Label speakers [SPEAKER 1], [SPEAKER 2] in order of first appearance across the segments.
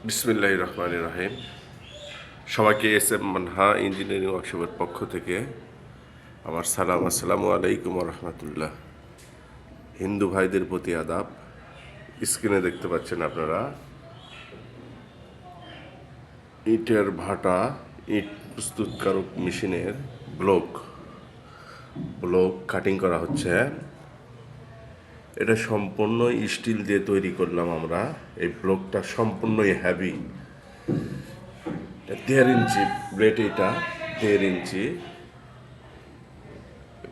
[SPEAKER 1] বিসমিল্লাহির রহমানির রহিম। সবাইকে এস এম মানহা ইঞ্জিনিয়ারিং ওয়ার্কশপের পক্ষ থেকে আমার সালাম, আসসালামু আলাইকুম রহমতুল্লাহ। হিন্দু ভাইদের প্রতি আদাব। স্ক্রিনে দেখতে পাচ্ছেন আপনারা ইটের ভাটা, ইট প্রস্তুতকারক মেশিনের ব্লক ব্লক কাটিং করা হচ্ছে। এটা সম্পূর্ণ স্টিল দিয়ে তৈরি করলাম আমরা। এই ব্লকটা সম্পূর্ণই হ্যাভি, 1.5 ইঞ্চি প্লেট। এটা 1.5 ইঞ্চি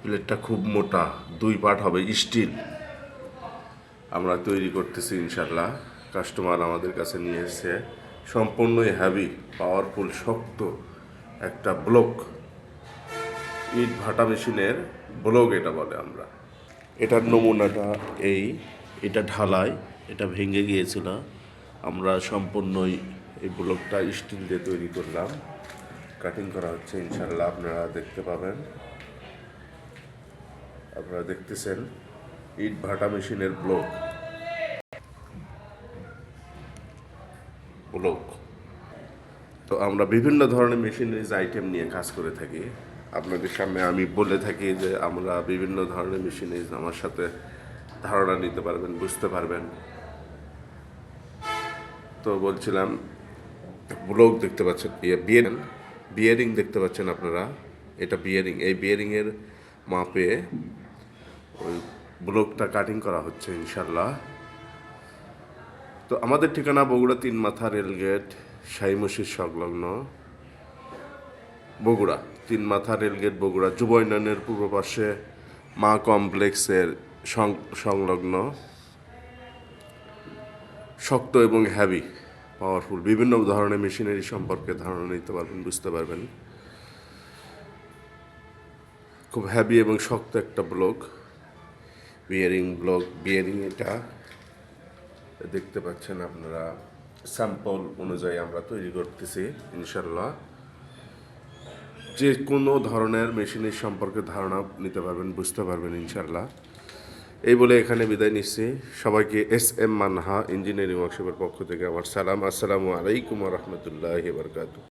[SPEAKER 1] প্লেটটা, খুব মোটা, 2 পার্ট হবে স্টিল। আমরা তৈরি করতেছি ইনশাল্লাহ। কাস্টমার আমাদের কাছে নিয়ে এসেছে। সম্পূর্ণই হ্যাভি, পাওয়ারফুল, শক্ত একটা ব্লক, ইট ভাটা মেশিনের ব্লক এটা বলে আমরা। এটার নমুনাটা এটা ঢালাই, এটা ভেঙে গিয়েছিল। আমরা সম্পূর্ণই এই ব্লকটা স্টিল দিয়ে তৈরি করলাম। কাটিং করা হচ্ছে ইনশাল্লাহ, আপনারা দেখতে পাবেন। আপনারা দেখতেছেন ইট ভাটা মেশিনের ব্লক। তো আমরা বিভিন্ন ধরনের মেশিনারিজ আইটেম নিয়ে কাজ করে থাকি। আপনাদের সামনে আমি বলে থাকি যে আমরা বিভিন্ন ধরনের মেশিনারিজ, আমার সাথে ধারণা নিতে পারবেন, বুঝতে পারবেন। তো বলছিলাম, ব্লক দেখতে পাচ্ছেন, বিয়ারিং দেখতে পাচ্ছেন আপনারা। এটা বিয়ারিং, এই বিয়ারিংয়ের মাপে ওই ব্লকটা কাটিং করা হচ্ছে ইনশাল্লাহ। তো আমাদের ঠিকানা বগুড়া 3 মাথা রেলগেট, শাহী মসজিদ সংলগ্ন, বগুড়া 3 মাথা রেলগেট, বগুড়া যুব উন্নয়নের পূর্ব পাশে মা কমপ্লেক্সের সংলগ্ন। শক্ত এবং হ্যাভি, পাওয়ারফুল, বিভিন্ন ধরনের মেশিনারি সম্পর্কে ধারণা নিতে পারবেন, বুঝতে পারবেন। খুব হ্যাভি এবং শক্ত একটা ব্লক, বিয়ারিং এটা দেখতে পাচ্ছেন আপনারা। স্যাম্পল অনুযায়ী আমরা তৈরি করতেছি ইনশাল্লাহ। যে কোনো ধরনের মেশিনের সম্পর্কে ধারণা নিতে পারবেন, বুঝতে পারবেন ইনশাল্লাহ। এই বলে এখানে বিদায় নিচ্ছি। সবাইকে এস এম মানহা ইঞ্জিনিয়ারিং ওয়ার্কশপের পক্ষ থেকে আমার সালাম, আসসালামু আলাইকুম রহমতুল্লাহ বরকাত।